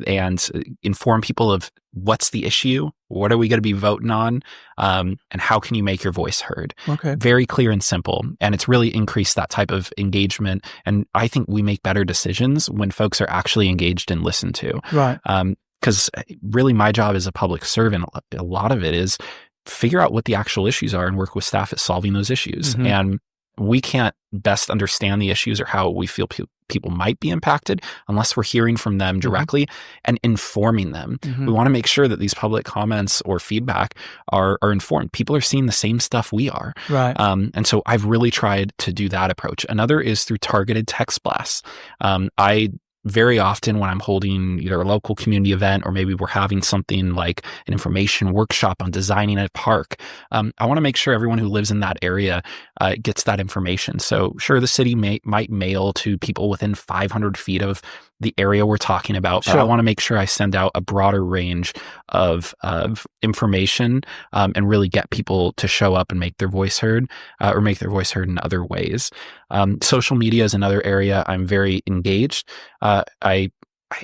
and inform people of what's the issue, what are we going to be voting on, and how can you make your voice heard. Okay. Very clear and simple. And it's really increased that type of engagement. And I think we make better decisions when folks are actually engaged and listened to. Right. Because really my job as a public servant, a lot of it is figure out what the actual issues are and work with staff at solving those issues. Mm-hmm. And we can't best understand the issues or how we feel people might be impacted unless we're hearing from them directly and informing them. Mm-hmm. We want to make sure that these public comments or feedback are informed. People are seeing the same stuff we are. Right. And so I've really tried to do that approach. Another is through targeted text blasts. I very often when I'm holding either a local community event or maybe we're having something like an information workshop on designing a park, I want to make sure everyone who lives in that area gets that information. So sure, the city might mail to people within 500 feet of the area we're talking about, but I want to make sure I send out a broader range of information and really get people to show up and make their voice heard or make their voice heard in other ways. Social media is another area I'm very engaged.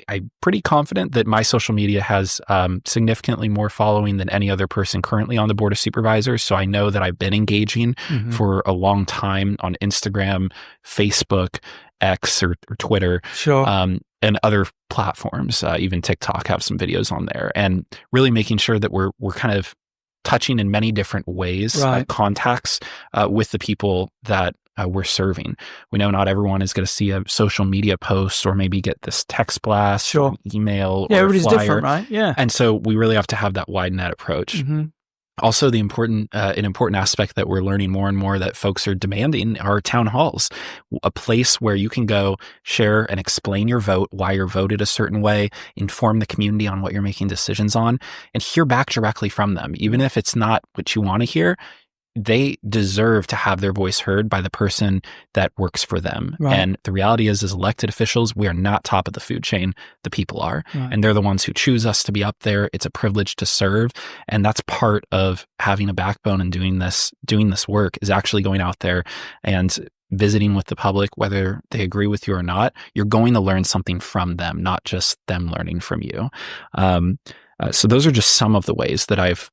I'm pretty confident that my social media has significantly more following than any other person currently on the Board of Supervisors. So I know that I've been engaging for a long time on Instagram, Facebook, X or Twitter, and other platforms. Even TikTok have some videos on there, and really making sure that we're kind of touching in many different ways, contacts with the people that we're serving. We know not everyone is going to see a social media post or maybe get this text blast or email or everybody's flyer. Different, right? Yeah. And so we really have to have that wide net approach. Also, an important aspect that we're learning more and more that folks are demanding are town halls, a place where you can go share and explain your vote, why you're voted a certain way, inform the community on what you're making decisions on, and hear back directly from them. Even if it's not what you want to hear, they deserve to have their voice heard by the person that works for them. And the reality is, as elected officials, we are not top of the food chain. The people are. And they're the ones who choose us to be up there. It's a privilege to serve. And that's part of having a backbone and doing this work, is actually going out there and visiting with the public, whether they agree with you or not. You're going to learn something from them, not just them learning from you. So those are just some of the ways that I've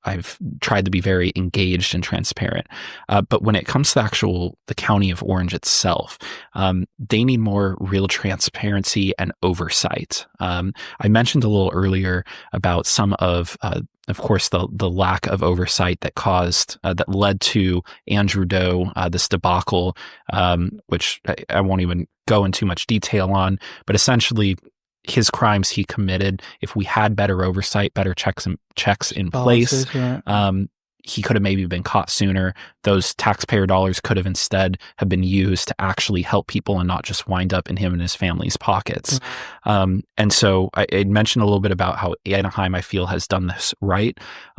tried to be very engaged and transparent. But when it comes to the county of Orange itself, they need more real transparency and oversight. I mentioned a little earlier about some of course, the lack of oversight that led to Andrew Doe, this debacle, which I won't even go into much detail on, but essentially, his crimes he committed, if we had better oversight, better checks in place, he could have maybe been caught sooner. Those taxpayer dollars could have instead have been used to actually help people and not just wind up in him and his family's pockets. And so I mentioned a little bit about how Anaheim, I feel, has done this right.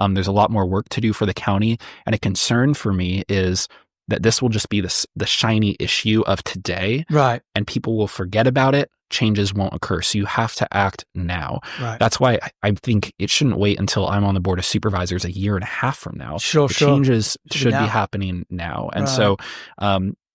There's a lot more work to do for the county. And a concern for me is that this will just be the shiny issue of today. And people will forget about it. Changes won't occur. So you have to act now. That's why I think it shouldn't wait until I'm on the Board of Supervisors a year and a half from now. Changes should be happening now. And so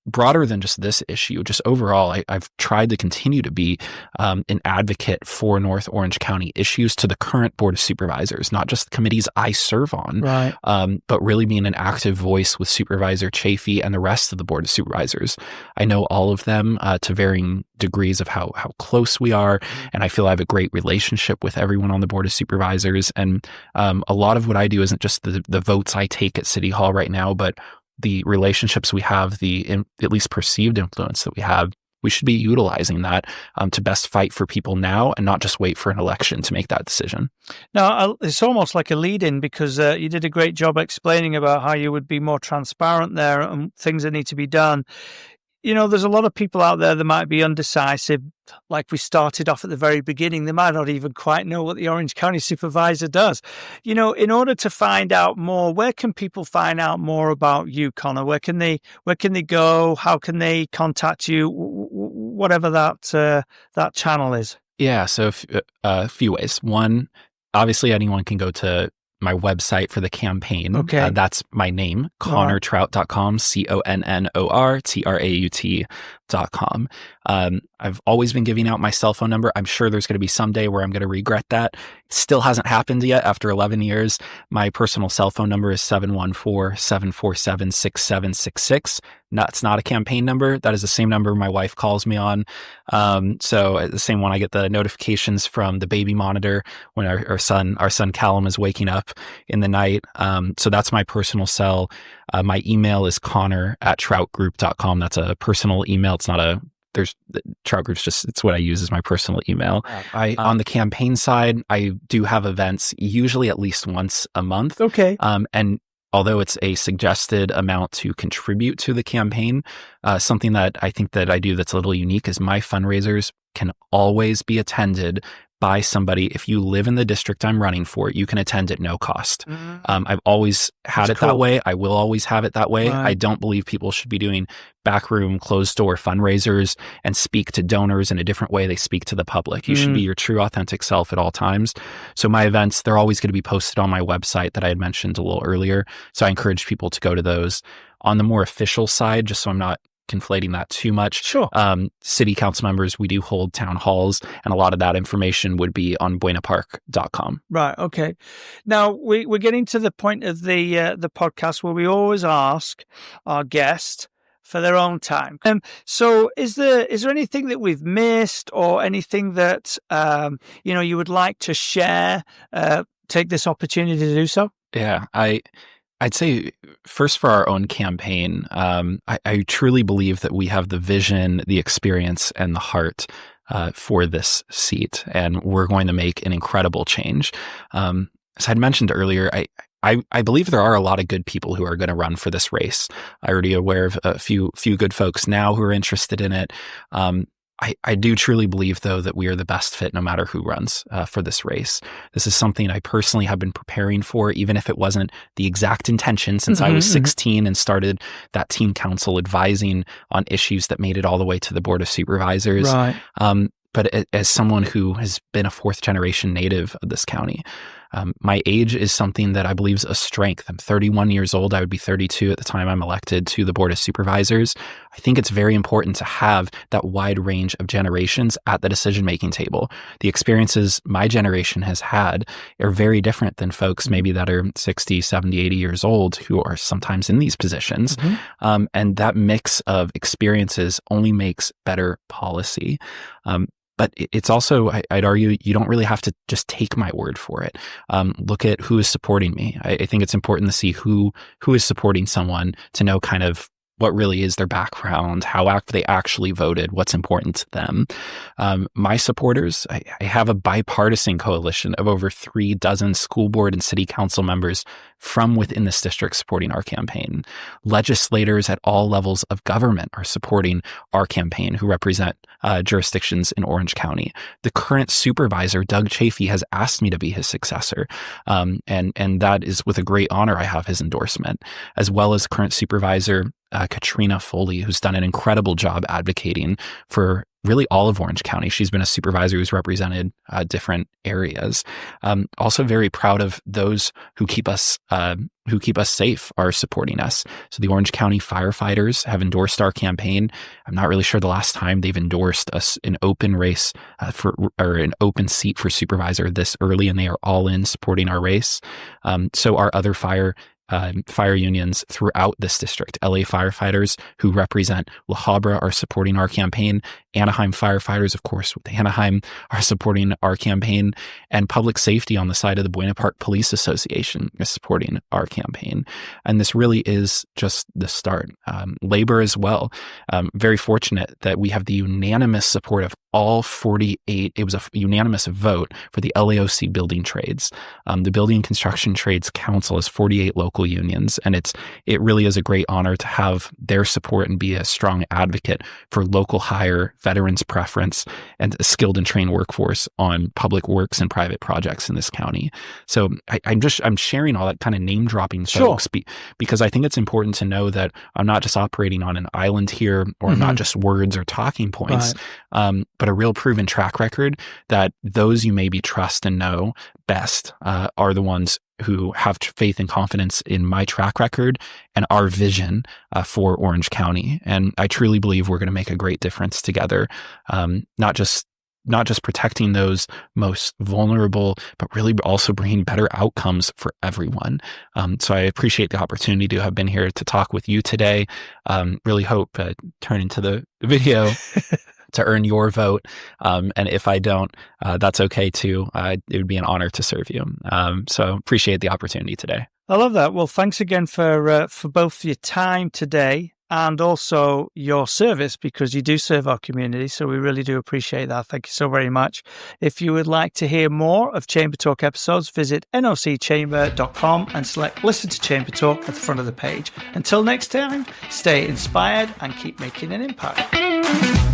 broader than just this issue, just overall, I've tried to continue to be an advocate for North Orange County issues to the current Board of Supervisors, not just the committees I serve on, but really being an active voice with Supervisor Chafee and the rest of the Board of Supervisors. I know all of them to varying degrees of how close we are, and I feel I have a great relationship with everyone on the Board of Supervisors. And a lot of what I do isn't just the votes I take at City Hall right now, but the relationships we have, at least perceived influence that we have. We should be utilizing that to best fight for people now and not just wait for an election to make that decision. Now, it's almost like a lead-in, because you did a great job explaining about how you would be more transparent there and things that need to be done. You know, there's a lot of people out there that might be undecisive. Like we started off at the very beginning, they might not even quite know what the Orange County Supervisor does. You know, in order to find out more, where can people find out more about you, Connor? Where can they go? How can they contact you? Whatever that channel is. Yeah, so a few ways. One, obviously anyone can go to my website for the campaign. That's my name, ConnorTraut.com, ConnorTraut.com. I've always been giving out my cell phone number. I'm sure there's going to be some day where I'm going to regret that. It still hasn't happened yet after 11 years. My personal cell phone number is 714-747-6766. That's not a campaign number. That is the same number my wife calls me on. So the same one I get the notifications from the baby monitor when our son Callum is waking up in the night. So that's my personal cell. My email is connor@troutgroup.com. That's a personal email. It's not Traut Group's it's what I use as my personal email. On the campaign side, I do have events usually at least once a month. And although it's a suggested amount to contribute to the campaign, something that I think that I do that's a little unique is my fundraisers can always be attended by somebody. If you live in the district I'm running for, you can attend at no cost. I've always had it that way. I will always have it that way. I don't believe people should be doing backroom, closed door fundraisers and speak to donors in a different way they speak to the public. You should be your true, authentic self at all times. So my events, they're always going to be posted on my website that I had mentioned a little earlier. So I encourage people to go to those. On the more official side, just so I'm not conflating that too much. City council members, we do hold town halls, and a lot of that information would be on buenapark.com. Right. Okay. Now we're getting to the point of the podcast where we always ask our guest for their own time. So is there anything that we've missed, or anything that you would like to share? Take this opportunity to do so. Yeah, I'd say first for our own campaign, I truly believe that we have the vision, the experience, and the heart for this seat, and we're going to make an incredible change. As I'd mentioned earlier, I believe there are a lot of good people who are going to run for this race. I'm already aware of a few good folks now who are interested in it. I do truly believe, though, that we are the best fit no matter who runs for this race. This is something I personally have been preparing for, even if it wasn't the exact intention since I was 16 and started that teen council advising on issues that made it all the way to the Board of Supervisors. But as someone who has been a fourth generation native of this county, my age is something that I believe is a strength. I'm 31 years old. I would be 32 at the time I'm elected to the Board of Supervisors. I think it's very important to have that wide range of generations at the decision-making table. The experiences my generation has had are very different than folks maybe that are 60, 70, 80 years old who are sometimes in these positions. And that mix of experiences only makes better policy. But it's also, I'd argue, you don't really have to just take my word for it. Look at who is supporting me. I think it's important to see who is supporting someone, to know kind of what really is their background, how they actually voted, what's important to them. My supporters, I have a bipartisan coalition of over 36 school board and city council members from within this district supporting our campaign. Legislators at all levels of government are supporting our campaign who represent jurisdictions in Orange County. The current supervisor, Doug Chafee, has asked me to be his successor. And that is with a great honor. I have his endorsement, as well as current supervisor Katrina Foley, who's done an incredible job advocating for really all of Orange County. She's been a supervisor who's represented different areas. Also very proud of those who keep us safe, are supporting us. So the Orange County firefighters have endorsed our campaign. I'm not really sure the last time they've endorsed us an open race or an open seat for supervisor this early, and they are all in supporting our race. So our other fire unions throughout this district, LA firefighters who represent La Habra, are supporting our campaign. Anaheim firefighters, of course, with Anaheim, are supporting our campaign. And public safety on the side of the Buena Park Police Association is supporting our campaign. And this really is just the start. Labor as well. Very fortunate that we have the unanimous support of all 48. It was a unanimous vote for the LAOC building trades. The Building and Construction Trades Council has 48 local unions, and it really is a great honor to have their support and be a strong advocate for local hire, veterans preference, and a skilled and trained workforce on public works and private projects in this county. So I'm sharing all that kind of name dropping folks because I think it's important to know that I'm not just operating on an island here, or not just words or talking points, but a real proven track record that those you maybe trust and know best are the ones who have faith and confidence in my track record and our vision for Orange County. And I truly believe we're going to make a great difference together, not just protecting those most vulnerable, but really also bringing better outcomes for everyone. So I appreciate the opportunity to have been here to talk with you today. Really hope turn into the video to earn your vote. And if I don't, that's okay too. It would be an honor to serve you. So appreciate the opportunity today. I love that. Well, thanks again for both your time today and also your service, because you do serve our community. So we really do appreciate that. Thank you so very much. If you would like to hear more of Chamber Talk episodes, visit nocchamber.com and select Listen to Chamber Talk at the front of the page. Until next time, stay inspired and keep making an impact.